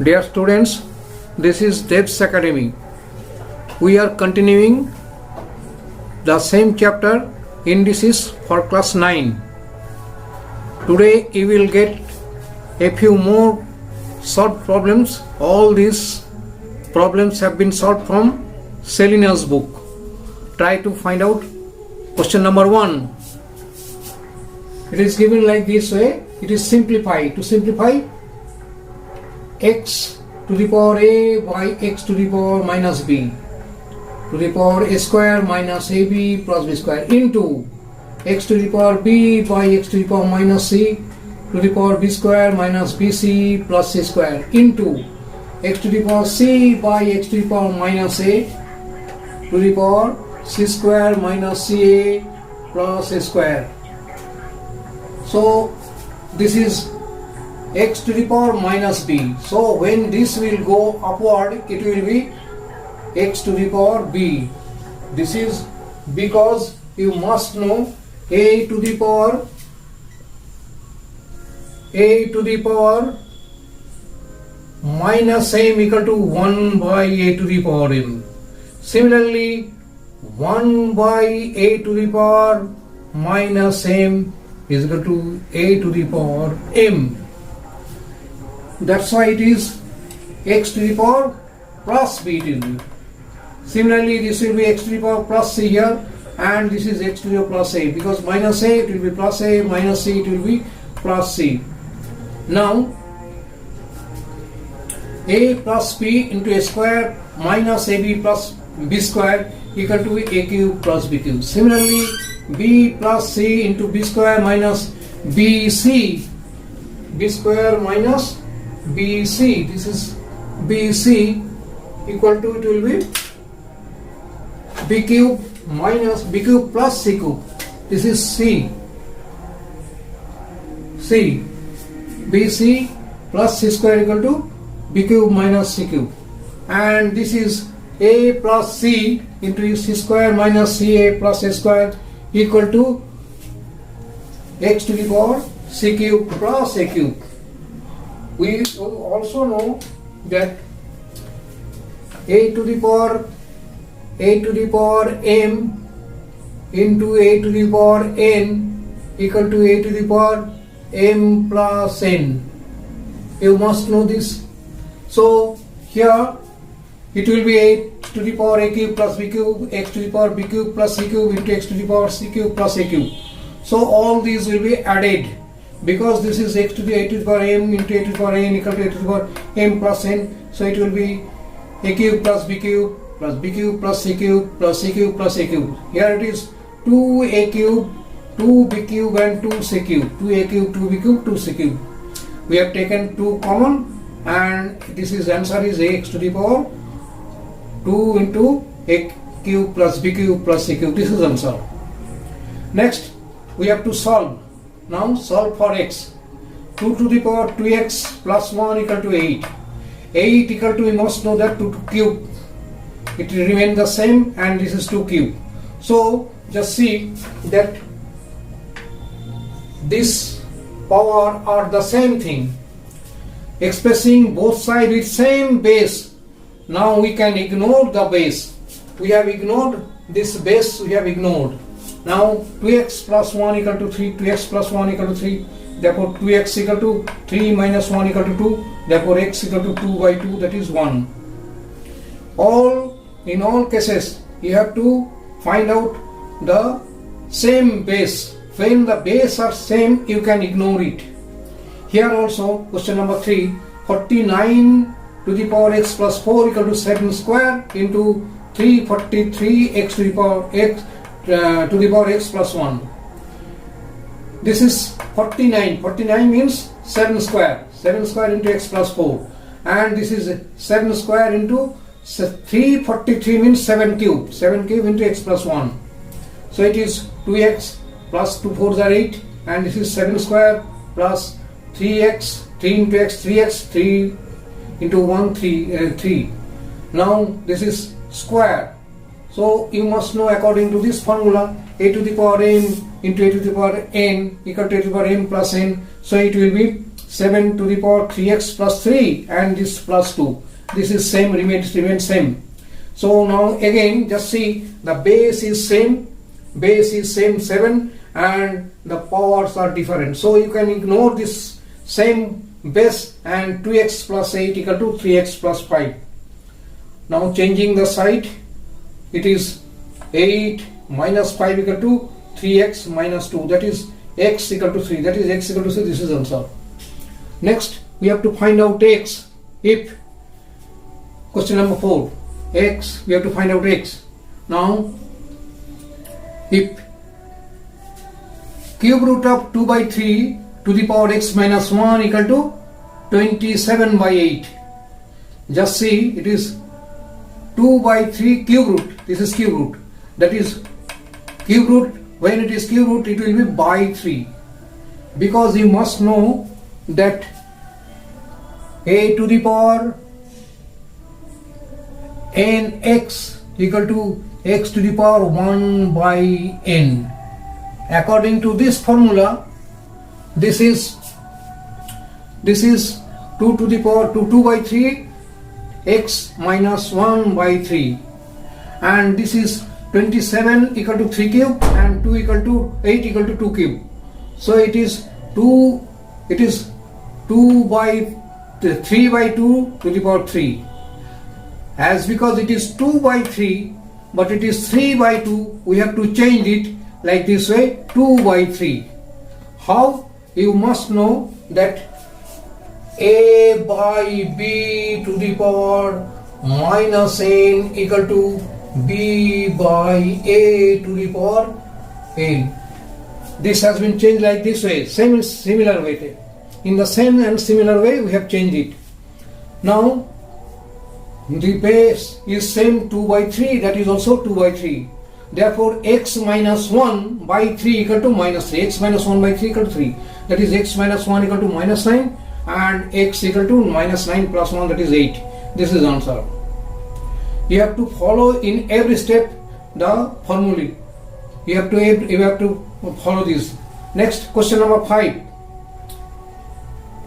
Dear students, this is Dev's Academy. We are continuing the same chapter, indices for class 9. Today you will get a few more solved problems. All these problems have been solved from Selina's book. Try to find out question number 1. It is given like this way. It is simplified. To simplify, x to the power a by x to the power minus b to the power a square minus ab plus b square into x to the power b by x to the power minus c to the power b square minus bc plus c square into x to the power c by x to the power minus a to the power c square minus ca plus a square. So this is x to the power minus b. So when this will go upward, it will be x to the power b. This is because you must know a to the power minus m equal to 1 by a to the power m. Similarly, 1 by a to the power minus m is equal to a to the power m. That's why it is x to the power plus b. It will be. Similarly, this will be x to the power plus c here, and this is x to the power plus a, because minus a it will be plus a, minus c it will be plus c. Now a plus b into a square minus ab plus b square equal to a cube plus b cube. Similarly, b plus c into b square minus bc, b square minus bc, this is bc equal to, it will be b cube minus b cube plus c cube, this is c bc plus c square equal to b cube minus c cube, and this is a plus c into c square minus ca plus a square equal to x to the power c cube plus a cube. We also know that a to the power m into a to the power n equal to a to the power m plus n. You must know this. So here it will be a to the power a cube plus b cube, x to the power b cube plus c cube into x to the power c cube plus a cube. So all these will be added, because this is x to the a to the power m into a to the power n equal to a to the power m plus n. So it will be a cube plus b cube plus b cube plus c cube plus c cube plus a cube. Here it is 2a cube, 2b cube and 2c cube. 2a cube, 2b cube, 2c cube. We have taken 2 common, and this is answer is ax to the power 2 into a cube plus b cube plus c cube. This is answer. Next we have to solve. Now solve for x. 2 to the power 2x plus 1 equal to 8. 8 equal to, we must know that 2 cube. It will remain the same, and this is 2 cube. So just see that this power are the same thing. Expressing both sides with same base. Now we can ignore the base. We have ignored this base, we have ignored. Now 2x plus 1 equal to 3, 2x plus 1 equal to 3, therefore 2x equal to 3 minus 1 equal to 2, therefore x equal to 2 by 2, that is 1. In all cases you have to find out the same base. When the base are same, you can ignore it. Here also question number 3, 49 to the power x plus 4 equal to 7 square into 343 x to the power x to the power x plus 1. This is 49. 49 means 7 square. 7 square into x plus 4. And this is 7 square into 343 means 7 cube. 7 cube into x plus 1. So it is 2x plus 2 4s are 8. And this is 7 square plus 3x, 3 into x, 3x, 3 into 1, 3. Now this is square. So you must know, according to this formula, a to the power m into a to the power n equal to a to the power m plus n. So it will be 7 to the power 3x plus 3 and this plus 2. This is same, remains same. So now again just see the base is same 7 and the powers are different. So you can ignore this same base and 2x plus 8 equal to 3x plus 5. Now changing the side, it is 8 minus 5 equal to 3x minus 2, that is x equal to 3, that is x equal to 3. This is answer. Next we have to find out x. If question number 4, x, we have to find out x. Now if cube root of 2 by 3 to the power x minus 1 equal to 27 by 8, just see it is 2 by 3 cube root, this is cube root, that is cube root, when it is cube root it will be by 3, because you must know that a to the power nx equal to x to the power 1 by n. According to this formula, this is 2 to the power 2 by 3 x minus 1 by 3, and this is 27 equal to 3 cube and 2 equal to 8 equal to 2 cube. So it is 2 by 3 by 2 to the power 3. As because it is 2 by 3 but it is 3 by 2, we have to change it like this way, 2 by 3. How? You must know that a by b to the power minus n equal to b by a to the power n. This has been changed like this way, similar way. In the same and similar way we have changed it. Now the base is same 2 by 3, that is also 2 by 3. Therefore x minus 1 by 3 equal to minus 3. X minus 1 by 3 equal to 3. That is x minus 1 equal to minus 9 and x equal to minus 9 plus 1, that is 8. This is answer. You have to follow in every step the formula. You have to follow this. Next, question number 5.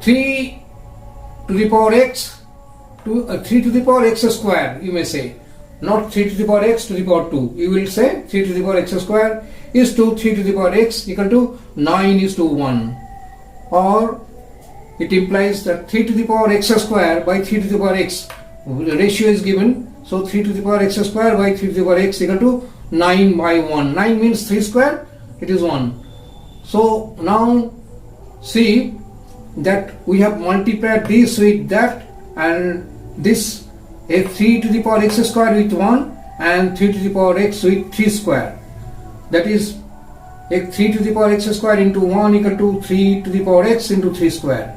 3 to the power x to 3 to the power x square, you may say, not 3 to the power x to the power 2. You will say 3 to the power x square is to 3 to the power x equal to 9 is to 1, or it implies that 3 to the power x square by 3 to the power x, the ratio is given, so 3 to the power x square by 3 to the power x equal to 9 by 1. 9 means 3 square, it is 1. So now see that we have multiplied this with that, and this a 3 to the power x square with 1 and 3 to the power x with 3 square, that is a 3 to the power x square into 1 equal to 3 to the power x into 3 square,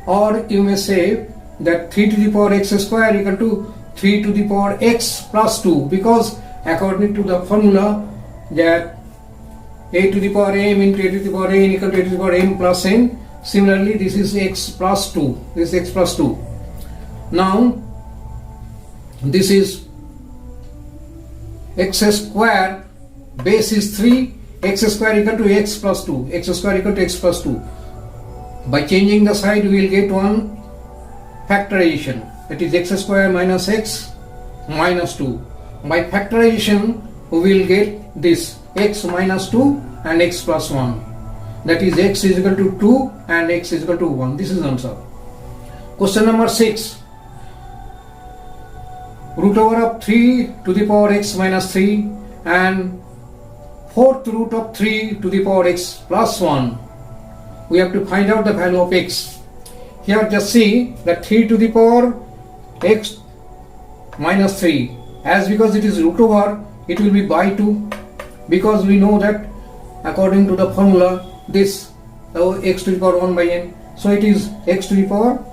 or you may say that 3 to the power x square equal to 3 to the power x plus 2, because according to the formula that a to the power m into a to the power n equal to a to the power m plus n. Similarly, this is x plus 2. This is x plus 2. Now, this is x square, base is 3, x square equal to x plus 2. X square equal to x plus 2. By changing the side, we will get one factorization. That is x square minus x minus 2. By factorization, we will get this x minus 2 and x plus 1. That is x is equal to 2 and x is equal to 1. This is answer. Question number 6. Root over of 3 to the power x minus 3 and 4th root of 3 to the power x plus 1. We have to find out the value of x. Here just see that 3 to the power x minus 3. As because it is root over, it will be by 2, because we know that according to the formula this x to the power 1 by n. So it is x to the power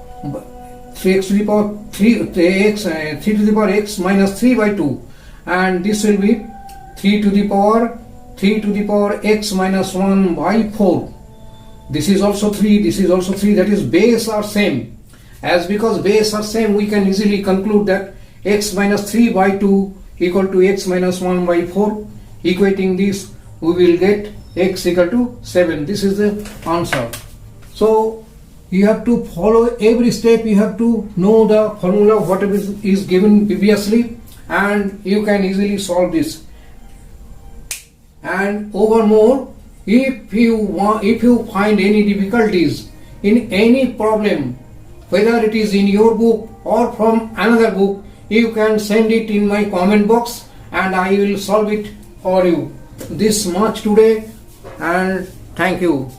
3x to the power 3 to the power x minus 3 by 2, and this will be 3 to the power x minus 1 by 4. This is also 3, this is also 3, that is base are same. As because base are same, we can easily conclude that x minus 3 by 2 equal to x minus 1 by 4. Equating this, we will get x equal to 7. This is the answer. So you have to follow every step. You have to know the formula whatever is given previously, and you can easily solve this. And overmore, if you find any difficulties in any problem, whether it is in your book or from another book, you can send it in my comment box and I will solve it for you. This much today, and thank you.